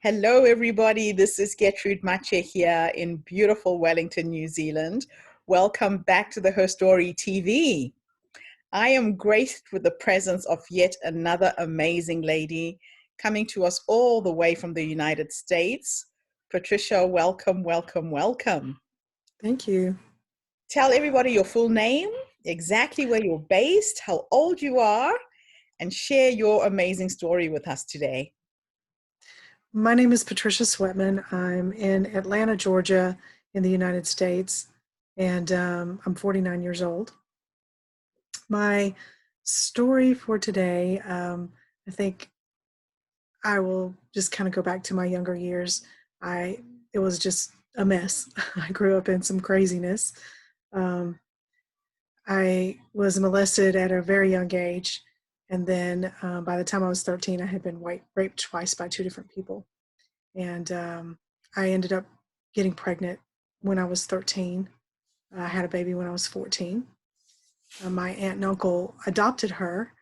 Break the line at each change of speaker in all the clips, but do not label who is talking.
Hello, everybody. This is Gertrude Mache here in beautiful Wellington, New Zealand. Welcome back to the HerStory TV. I am graced with the presence of yet another amazing lady coming to us all the way from the United States. Patricia, welcome, welcome, welcome.
Thank you.
Tell everybody your full name, exactly where you're based, how old you are, and share your amazing story with us today.
My name is Patricia Sweatman. I'm in Atlanta, Georgia, in the United States, and I'm 49 years old. My story for today, I think I will just kind of go back to my younger years. It was just a mess. I grew up in some craziness. Um, I was molested at a very young age, and then by the time I was 13, I had been raped twice by two different people. And I ended up getting pregnant when I was 13. I had a baby when I was 14. My aunt and uncle adopted her.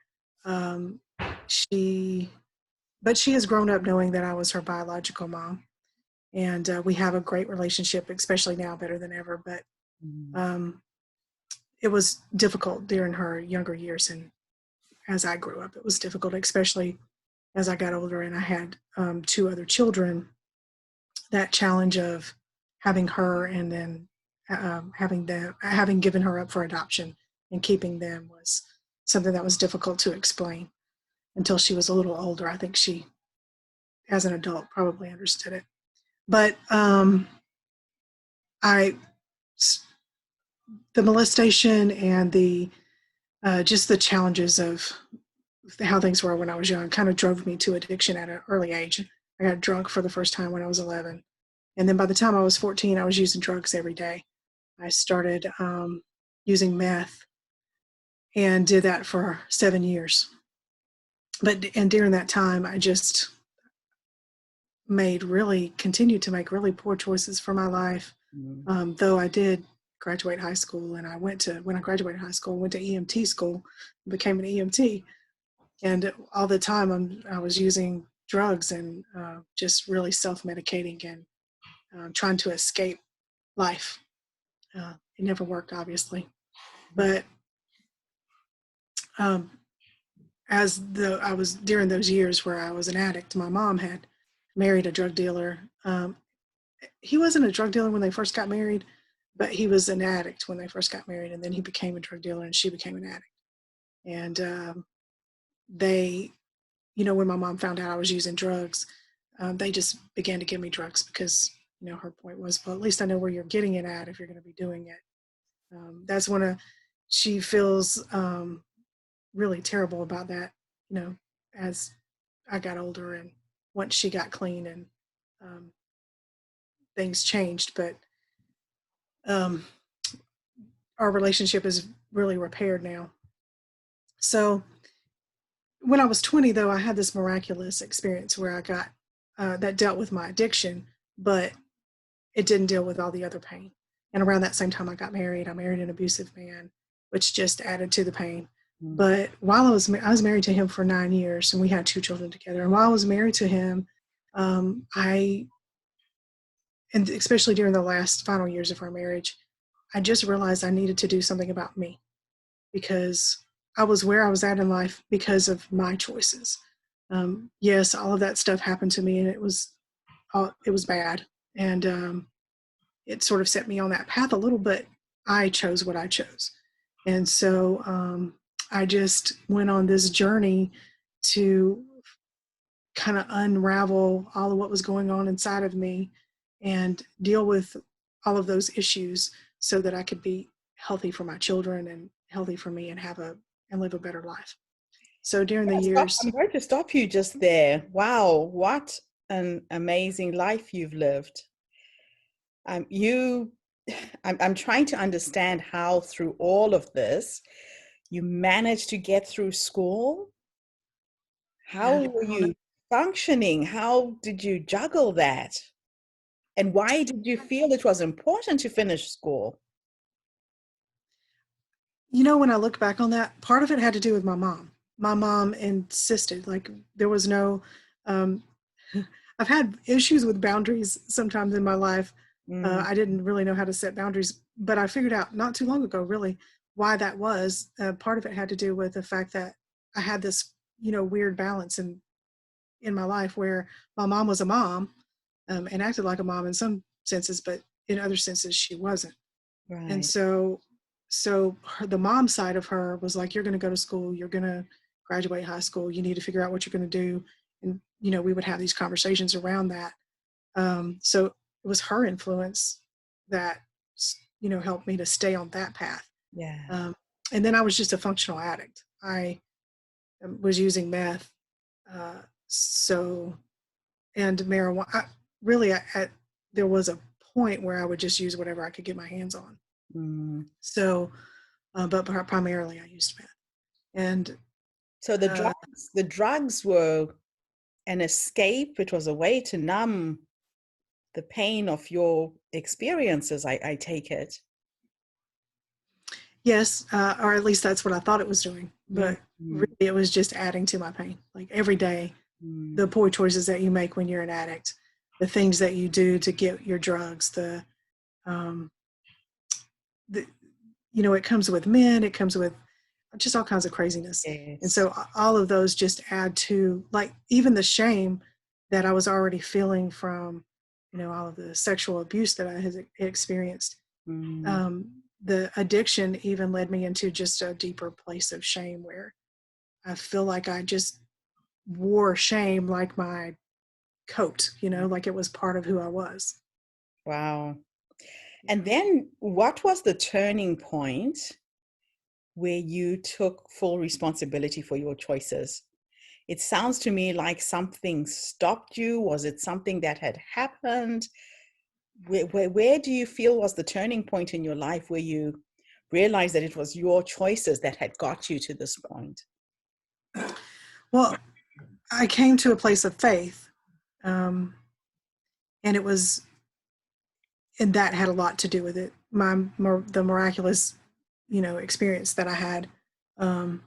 Um, but she has grown up knowing that I was her biological mom. And we have a great relationship, especially now, better than ever. But it was difficult during her younger years. And as I grew up, it was difficult, especially as I got older and I had two other children. That challenge of having her and then having given her up for adoption and keeping them was something that was difficult to explain until she was a little older. I think she, as an adult, probably understood it. But the molestation and the just the challenges of how things were when I was young kind of drove me to addiction at an early age. I got drunk for the first time when I was 11. And then by the time I was 14, I was using drugs every day. I started using meth and did that for 7 years. And during that time, I just continued to make really poor choices for my life. Though I did graduate high school, and when I graduated high school, I went to EMT school, became an EMT. And all the time I was using drugs and just really self-medicating and trying to escape life. It never worked, obviously. But I was during those years where I was an addict, my mom had married a drug dealer. He wasn't a drug dealer when they first got married, but he was an addict when they first got married, and then he became a drug dealer and she became an addict. And when my mom found out I was using drugs, they just began to give me drugs because, her point was, well, at least I know where you're getting it at if you're going to be doing it. That's when she feels really terrible about that, as I got older and once she got clean and things changed. But our relationship is really repaired now. So when I was 20, though, I had this miraculous experience where I got that dealt with my addiction, but it didn't deal with all the other pain. And around that same time I got married. I married an abusive man, which just added to the pain. But while I was married to him for 9 years, and we had 2 children together. And while I was married to him, and especially during the last final years of our marriage, I just realized I needed to do something about me, because I was where I was at in life because of my choices. Yes, all of that stuff happened to me, and it was bad. And it sort of set me on that path a little, but I chose what I chose. And so I just went on this journey to kind of unravel all of what was going on inside of me and deal with all of those issues so that I could be healthy for my children and healthy for me and live a better life. So during the years...
I'm going to stop you just there. Wow, what an amazing life you've lived. I'm trying to understand how through all of this you managed to get through school. How were you functioning? How did you juggle that? And why did you feel it was important to finish school?
When I look back on that, part of it had to do with my mom. My mom insisted, like there was no, I've had issues with boundaries sometimes in my life.
Mm,
I didn't really know how to set boundaries, but I figured out not too long ago, really, why that was. Part of it had to do with the fact that I had this, weird balance in my life where my mom was a mom, and acted like a mom in some senses, but in other senses she wasn't. And
right.
the mom side of her was like, you're going to go to school, you're going to graduate high school, you need to figure out what you're going to do. And, we would have these conversations around that. So it was her influence that, helped me to stay on that path.
Yeah.
Um, and then I was just a functional addict. I was using meth. Uh, so, and marijuana. Really, there was a point where I would just use whatever I could get my hands on.
Mm.
So, but primarily I used meth. And
So
uh,
the drugs were an escape. It was a way to numb the pain of your experiences, I take it.
yes, or at least that's what I thought it was doing. But really,
Mm,
it was just adding to my pain. Like every day,
mm,
the poor choices that you make when you're an addict, the things that you do to get your drugs, um, the it comes with men, it comes with just all kinds of craziness. And
yes.
so all of those just add to, like, even the shame that I was already feeling from, all of the sexual abuse that I had experienced.
Mm,
The addiction even led me into just a deeper place of shame where I feel like I just wore shame like my coat, like it was part of who I was.
wow.
Yeah.
And then what was the turning point where you took full responsibility for your choices? It sounds to me like something stopped you. Was it something that had happened? Where do you feel was the turning point in your life where you realized that it was your choices that had got you to this point?
Well, I came to a place of faith, um, and and that had a lot to do with it. The miraculous, experience that I had, um,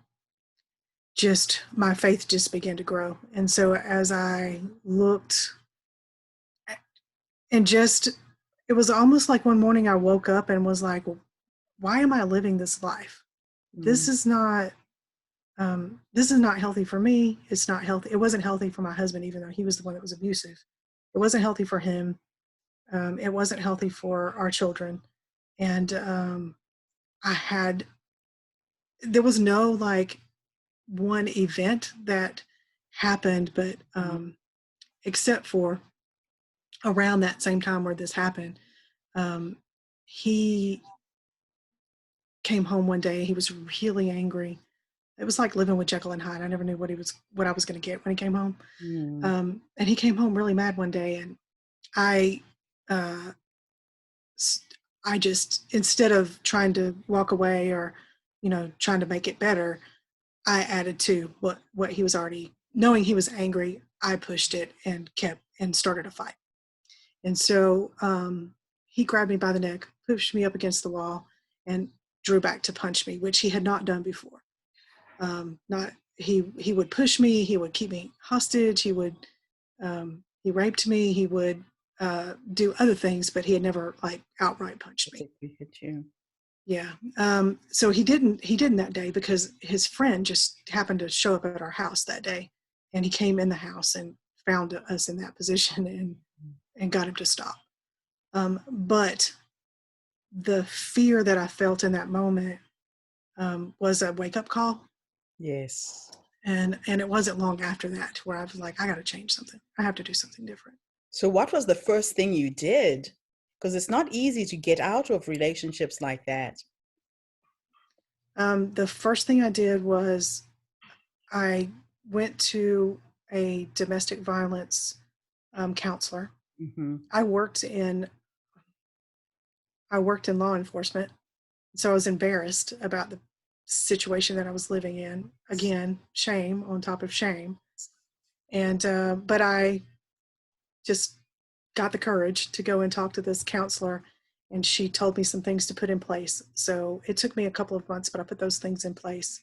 just my faith just began to grow. And so as I looked, and just it was almost like one morning I woke up and was like, why am I living this life? This
Mm,
is not this is not healthy for me. It's not healthy. It wasn't healthy for my husband, even though he was the one that was abusive. It wasn't healthy for him. It wasn't healthy for our children. And I had, there was no like one event that happened, but
mm,
except for around that same time where this happened, um, he came home one day. He was really angry. It was like living with Jekyll and Hyde. I never knew what I was going to get when he came home.
mm.
And he came home really mad one day, and I, uh, I just, instead of trying to walk away or, trying to make it better, I added to what he was already knowing. He was angry. I pushed it and kept and started a fight. And so he grabbed me by the neck, pushed me up against the wall, and drew back to punch me, which he had not done before. Not he would push me. He would keep me hostage. He raped me. He would do other things, but he had never like outright punched me.
Particularly hit you.
Yeah. So he didn't that day because his friend just happened to show up at our house that day, and he came in the house and found us in that position and got him to stop. But the fear that I felt in that moment was a wake up call,
Yes.
and it wasn't long after that where I was like, I got to change something. I have to do something different.
So what was the first thing you did? Because it's not easy to get out of relationships like that.
The first thing I did was I went to a domestic violence counselor.
Mm-hmm.
I worked in law enforcement, so I was embarrassed about the situation that I was living in. Again, shame on top of shame, and but I just got the courage to go and talk to this counselor, and she told me some things to put in place. So it took me a couple of months, but I put those things in place,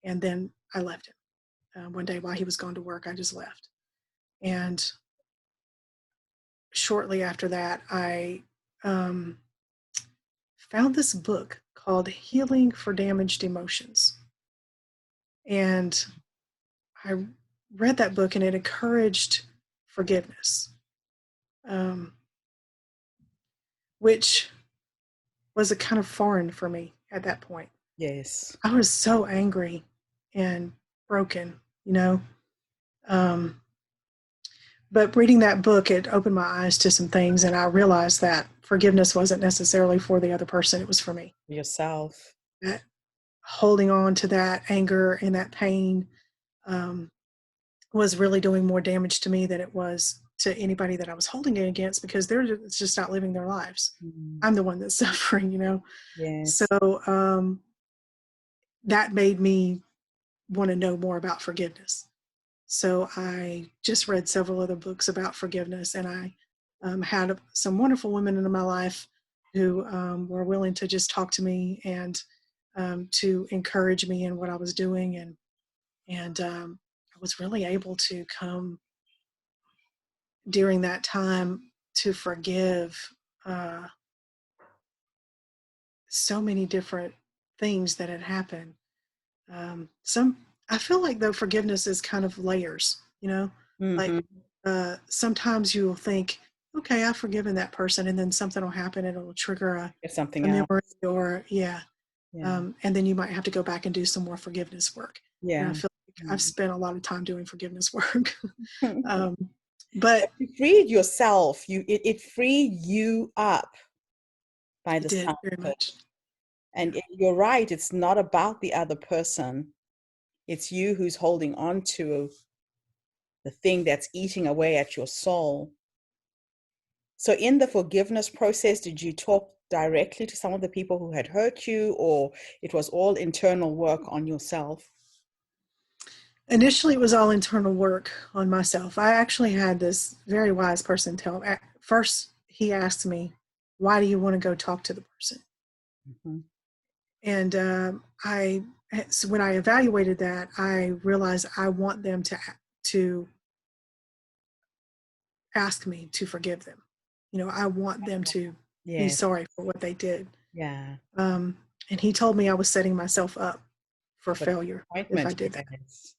and then I left him. One day while he was going to work, I just left, and shortly after that, I um, found this book called Healing for Damaged Emotions. And I read that book and it encouraged forgiveness, um, which was a kind of foreign for me at that point.
Yes.
I was so angry and broken, you know. Um, but reading that book, it opened my eyes to some things, and I realized that forgiveness wasn't necessarily for the other person, it was for me.
Yourself.
That holding on to that anger and that pain um, was really doing more damage to me than it was to anybody that I was holding it against, because they're just not living their lives.
Mm.
I'm the one that's suffering, you know. So
Yes.
that made me want to know more about forgiveness. So I just read several other books about forgiveness, and I had some wonderful women in my life who were willing to just talk to me and to encourage me in what I was doing, and I was really able to come during that time to forgive uh, so many different things that had happened. Some I feel like though forgiveness is kind of layers, you know, like
Mm-hmm.
sometimes you'll think, okay, I've forgiven that person, and then something will happen and it'll trigger
It's something
a memory,
else.
or yeah,
Yeah.
and then you might have to go back and do some more forgiveness work. And I
Yeah.
feel like I've
Mm.
spent a lot of time doing forgiveness work, um, but
But you freed yourself. It freed you up by
it
the
did
sound
very
of it.
much. Yeah.
And you're right, it's not about the other person. It's you who's holding on to the thing that's eating away at your soul. So in the forgiveness process, did you talk directly to some of the people who had hurt you, or it was all internal work on yourself?
Initially, it was all internal work on myself. I actually had this very wise person tell. At first, he asked me, "Why do you want to go talk to the person?"
Mm-hmm.
And so when I evaluated that, I realized I want them to ask me to forgive them. You know, I want them to be
Yes.
sorry for what they did.
Yeah.
Um, and he told me I was setting myself up for
For
failure if I
disappointment,
did that.
yes.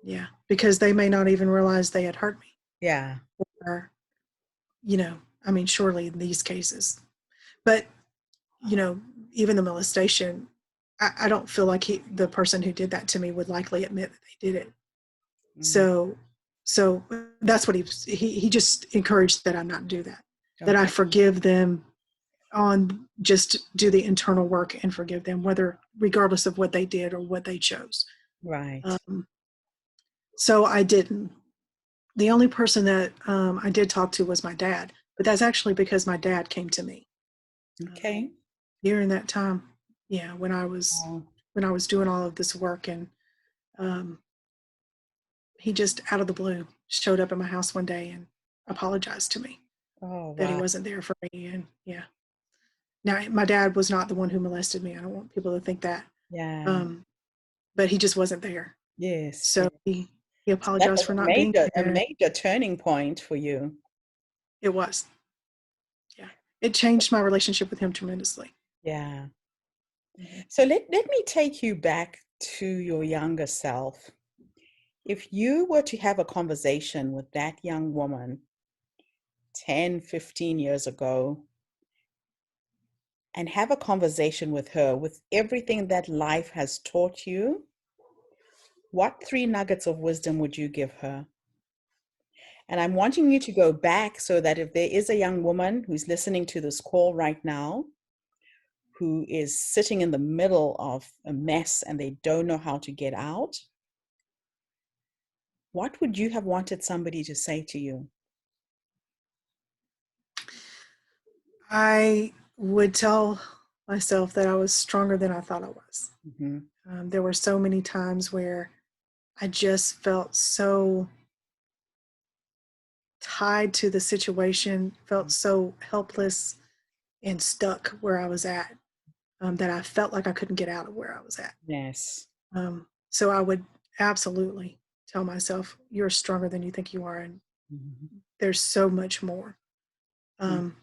Yeah, because they may not even realize they had hurt me,
Yeah.
or you know, I mean, surely in these cases, but you know, even the molestation, I don't feel like the person who did that to me would likely admit that they did it.
Mm.
So, so that's what he just encouraged that I not do that, that I
Okay.
forgive them, on just do the internal work and forgive them, whether regardless of what they did or what they chose.
Right.
Um, so I didn't. The only person that I did talk to was my dad, but that's actually because my dad came to me
Okay.
during that time. Yeah,
Oh,
when I was doing all of this work, and um, he just out of the blue showed up at my house one day and apologized to me
oh,
that he
wow.
wasn't there for me. And yeah, now my dad was not the one who molested me. I don't want people to think that,
Yeah.
um, but he just wasn't there.
Yes.
So
Yes.
he
So that
apologized
was
for not being
a
there.
major turning point for you.
It was, yeah, it changed my relationship with him tremendously.
Yeah.
Mhm.
So let me take you back to your younger self. If you were to have a conversation with that young woman 10, 15 years ago, and have a conversation with her with everything that life has taught you, what three nuggets of wisdom would you give her? And I'm wanting you to go back so that if there is a young woman who's listening to this call right now, who is sitting in the middle of a mess and they don't know how to get out, what would you have wanted somebody to say to you?
I would tell myself that I was stronger than I thought I was.
Mm-hmm.
There were so many times where I just felt so tied to the situation, felt so helpless and stuck where I was at, that I felt like I couldn't get out of where I was at.
Yes.
So I would absolutely tell myself, you're stronger than you think you are. And
Mm-hmm.
there's so much more.
Mm.
Um,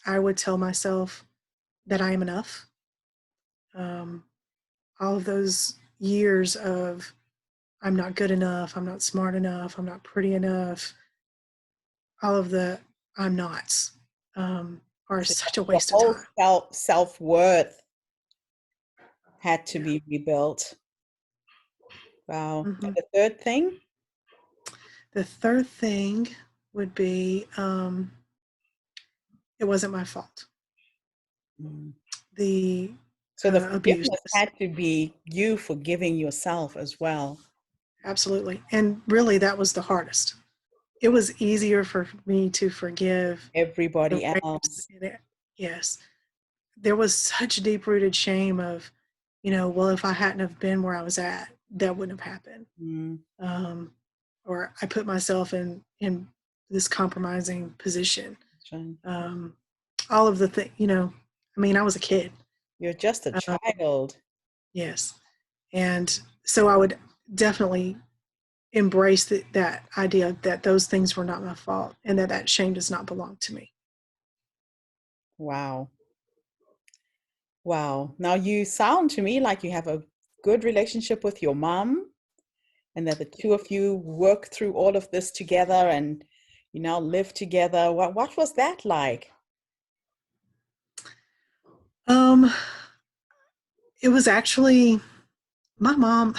I would tell myself that I am enough. Um, all of those years of I'm not good enough, I'm not smart enough, I'm not pretty enough, all of the I'm nots are
So
such a
your
waste of
whole
time.
self-worth had to
Yeah.
be rebuilt. Wow. And
Hmm.
the third thing?
The third thing would be it wasn't my fault.
Mm.
The
So the
abuse,
forgiveness had to be you forgiving yourself as well.
absolutely. And really, that was the hardest. It was easier for me to forgive the
Everybody
rapes.
else.
Yes. There was such deep rooted shame of, well, if I hadn't have been where I was at, that wouldn't have happened.
Mm.
Um, or I put myself in this compromising position.
Right.
Um, all of the thing, I mean, I was a kid.
You're just a
Um,
child.
yes. And so I would definitely embrace that idea that those things were not my fault and that shame does not belong to me.
Wow. Wow. Now you sound to me like you have a good relationship with your mom and that the two of you work through all of this together and you now live together. What was that like?
Um, it was actually my mom.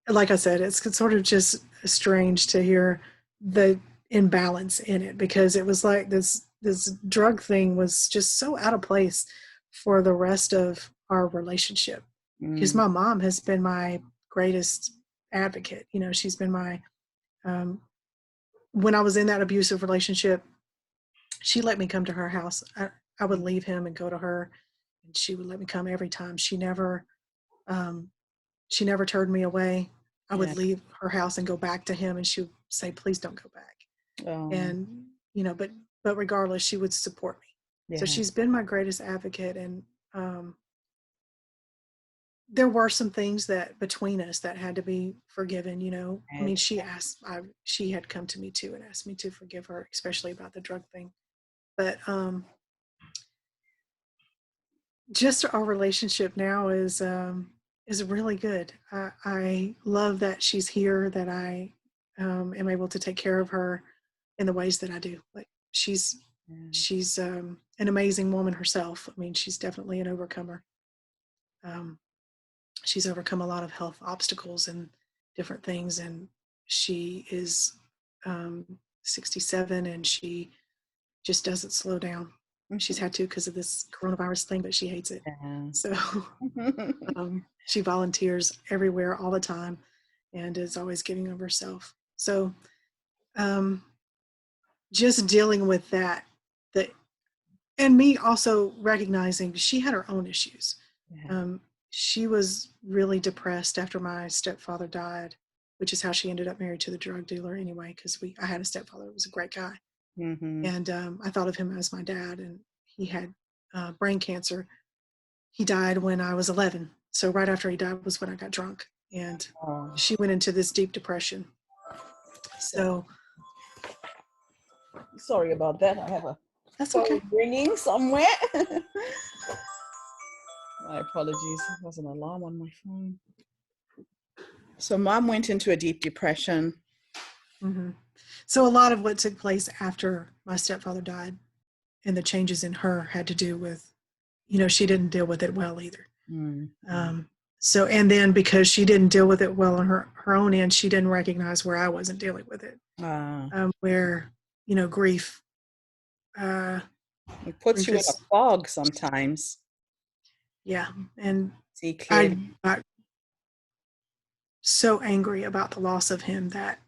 Like I said, it's sort of just strange to hear the imbalance in it because it was like this drug thing was just so out of place for the rest of our relationship. Because
Mm.
my mom has been my greatest advocate. She's been my when I was in that abusive relationship, she let me come to her house. I would leave him and go to her, and she would let me come every time. Um, she never turned me away. I
Yeah.
would leave her house and go back to him, and she would say, "Please don't go back."
Oh,
And but regardless, she would support me. So
yeah.
she's been my greatest advocate, and um, there were some things that between us that had to be forgiven. I mean,
And
she had come to me too and asked me to forgive her, especially about the drug thing. But just our relationship now is really good. I love that she's here, that I am able to take care of her in the ways that I do. Like
yeah.
she's an amazing woman herself. I mean, she's definitely an overcomer. Um, she's overcome a lot of health obstacles and different things, and she is 67, and she just doesn't slow down. She's
Mhm.
had to because of this coronavirus thing, but she hates it.
Yeah.
So she volunteers everywhere all the time and is always giving of herself. So um, just dealing with that, and me also recognizing she had her own issues.
Yeah.
Um, she was really depressed after my stepfather died, which is how she ended up married to the drug dealer anyway, because I had a stepfather who was a great guy.
Mm-hmm.
And I thought of him as my dad, and he had brain cancer. He died when I was 11. So right after he died was when I got drunk, and
Oh,
she went into this deep depression.
so
So
sorry about that. I have a
that's
phone
okay.
ringing somewhere. My apologies. There was an alarm on my phone. So mom went into a deep depression.
Hmm. So a lot of what took place after my stepfather died and the changes in her had to do with, she didn't deal with it well either.
Mm-hmm.
Um, so, and then because she didn't deal with it well on her own end, she didn't recognize where I wasn't dealing with it.
Ah,
Where, grief, uh,
it puts
grief
you in a
is,
fog sometimes.
yeah. And
See clearly.
I got so angry about the loss of him that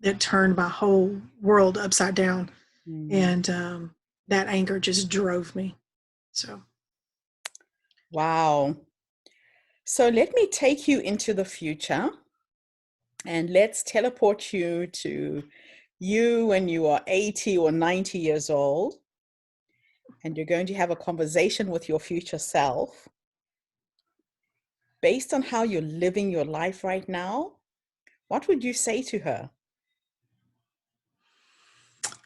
it turned my whole world upside down.
Mm.
And that anger just drove me. So,
Wow. So let me take you into the future and let's teleport you to you when you are 80 or 90 years old. And you're going to have a conversation with your future self based on how you're living your life right now. What would you say to her?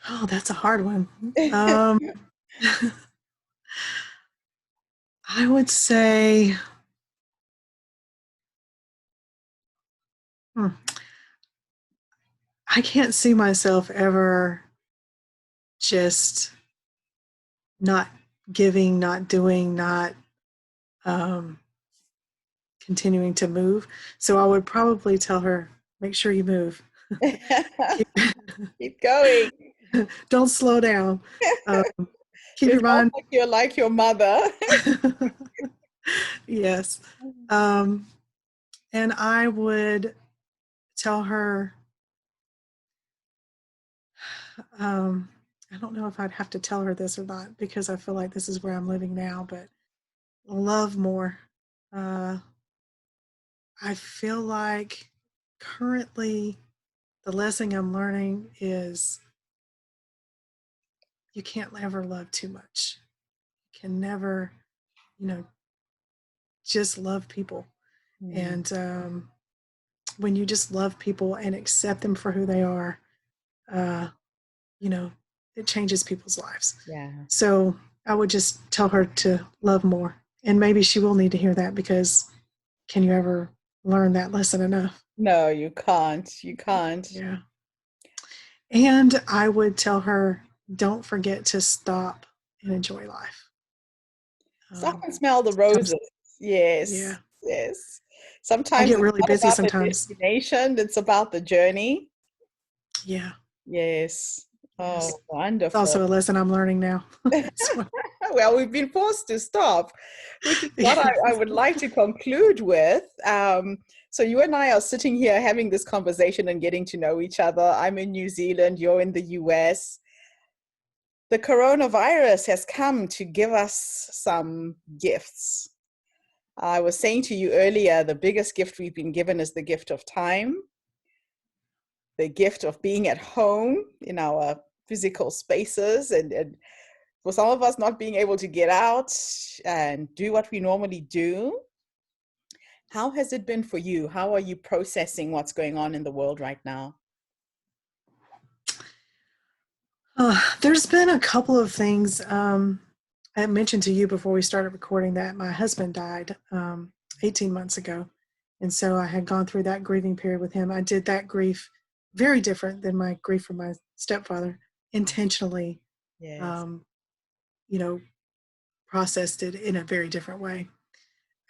Oh, that's a hard one. Um, I would say, hmm, I can't see myself ever just not giving, not doing, not um, continuing to move. So I would probably tell her, make sure you move. Keep,
Keep going.
don't slow down. Um, keep
It
your
sounds
mind.
like you're like your mother.
Yes. Um, and I would tell her, um, I don't know if I'd have to tell her this or not because I feel like this is where I'm living now, but love more. Uh, I feel like currently the lesson I'm learning is you can't ever love too much. You can never, you know, just love people.
Mm,
And when you just love people and accept them for who they are, uh, you know, it changes people's lives.
yeah.
So I would just tell her to love more. And maybe she will need to hear that because can you ever learn that lesson enough?
No, you can't. You can't.
Yeah. And I would tell her, don't forget to stop and enjoy life.
Stop
Um,
and smell the
sometimes,
roses. Yes,
yeah,
yes.
I
Sometimes
get
it's
really
not
busy
about the
sometimes.
destination, it's about the journey.
Yeah,
Yes.
yes.
Oh,
It's also a
wonderful.
lesson I'm learning now. So,
Well, we've been forced to stop, which is what
yeah.
I would like to conclude with. So, you and I are sitting here having this conversation and getting to know each other. I'm in New Zealand, you're in the US. The coronavirus has come to give us some gifts. I was saying to you earlier, the biggest gift we've been given is the gift of time, the gift of being at home in our physical spaces, and for some of us not being able to get out and do what we normally do. How has it been for you? How are you processing what's going on in the world right now?
There's been a couple of things. I mentioned to you before we started recording that my husband died 18 months ago. And so I had gone through that grieving period with him. I did that grief very different than my grief for my stepfather, intentionally,
Yes.
um, you know, processed it in a very different way.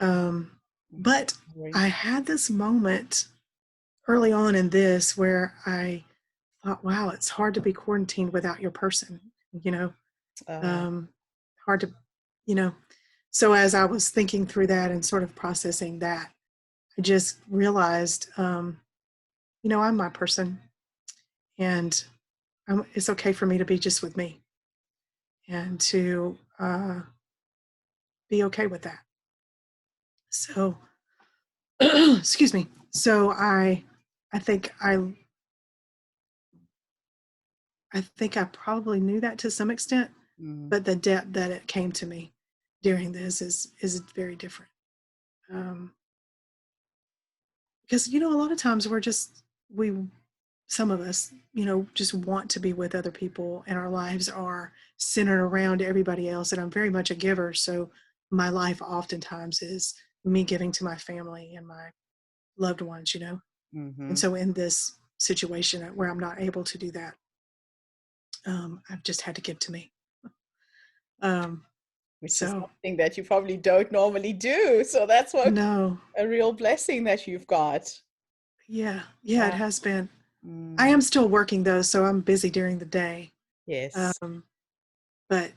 Um, but I had this moment early on in this where I thought, wow, it's hard to be quarantined without your person, you know,
Uh,
um, hard to, you know. So as I was thinking through that and sort of processing that, I just realized, I'm my person and it's okay for me to be just with me and to be okay with that. So, excuse me. So I think I think I probably knew that to some extent,
mm,
but the depth that it came to me during this is very different. Um, because a lot of times we some of us just want to be with other people, and our lives are centered around everybody else. And I'm very much a giver, so my life oftentimes is me giving to my family and my loved ones. And
mm-hmm.
so in this situation where I'm not able to do that, I've just had to give to me. Um,
Which is
so
something that you probably don't normally do. So that's what
no,
a real blessing that you've got.
yeah, it
Uh,
has been. I
mm,
am still working though, so I'm busy during the day.
yes.
Um, but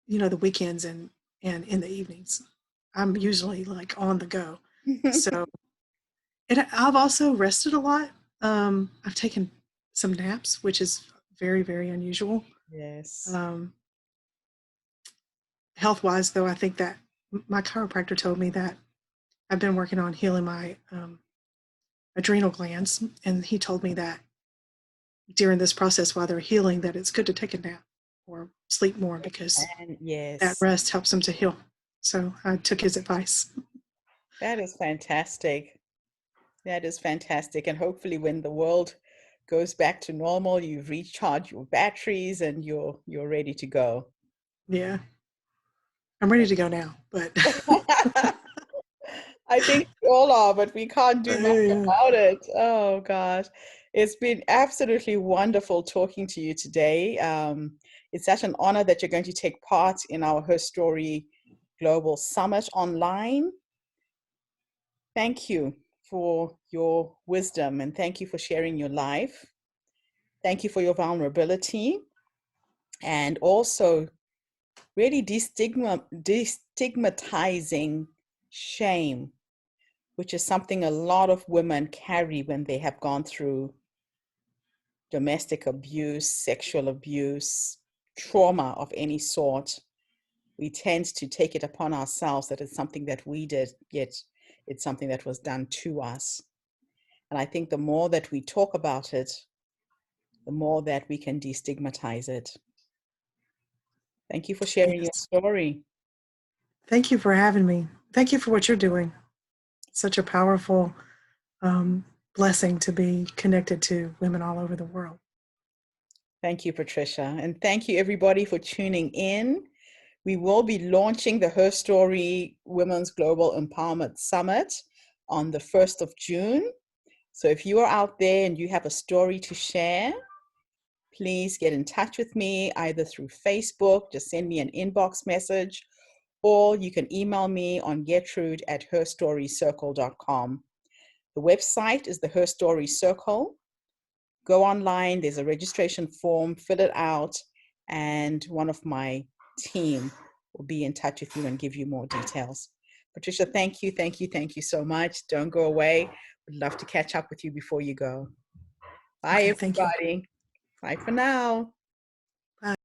the weekends and in the evenings, I'm usually like on the go. So I've also rested a lot. I've taken some naps, which is very, very unusual.
Yes.
Um, Health wise, though, I think that my chiropractor told me that I've been working on healing my adrenal glands, and he told me that during this process while they're healing, that it's good to take a nap or sleep more because
And
that
yes,
rest helps them to heal. So I took his advice.
that is fantastic. That is fantastic. And hopefully, when the world goes back to normal, you've recharged your batteries and you're ready to go.
Yeah. I'm ready to go now, but
I think we all are, but we can't do much
yeah.
about it. Oh gosh. It's been absolutely wonderful talking to you today. It's such an honor that you're going to take part in our Her Story Global Summit online. Thank you for your wisdom and thank you for sharing your life. Thank you for your vulnerability and also really destigmatizing shame, which is something a lot of women carry when they have gone through domestic abuse, sexual abuse, trauma of any sort. We tend to take it upon ourselves that it's something that we did, yet it's something that was done to us. And I think the more that we talk about it, the more that we can destigmatize it. Thank you for sharing your
Yes.
story.
Thank you for having me. Thank you for what you're doing. Such a powerful blessing to be connected to women all over the world.
Thank you, Patricia. And thank you, everybody, for tuning in. We will be launching the Her Story Women's Global Empowerment Summit on the 1st of June. So if you are out there and you have a story to share, please get in touch with me either through Facebook, just send me an inbox message, or you can email me on gertrude@herstorycircle.com. The website is the Her Story Circle. Go online, there's a registration form, fill it out, and one of my team will be in touch with you and give you more details. Patricia, thank you, thank you, thank you so much. Don't go away. We'd love to catch up with you before you go. Bye,
Okay, thank you.
everybody. Bye for now.
Bye.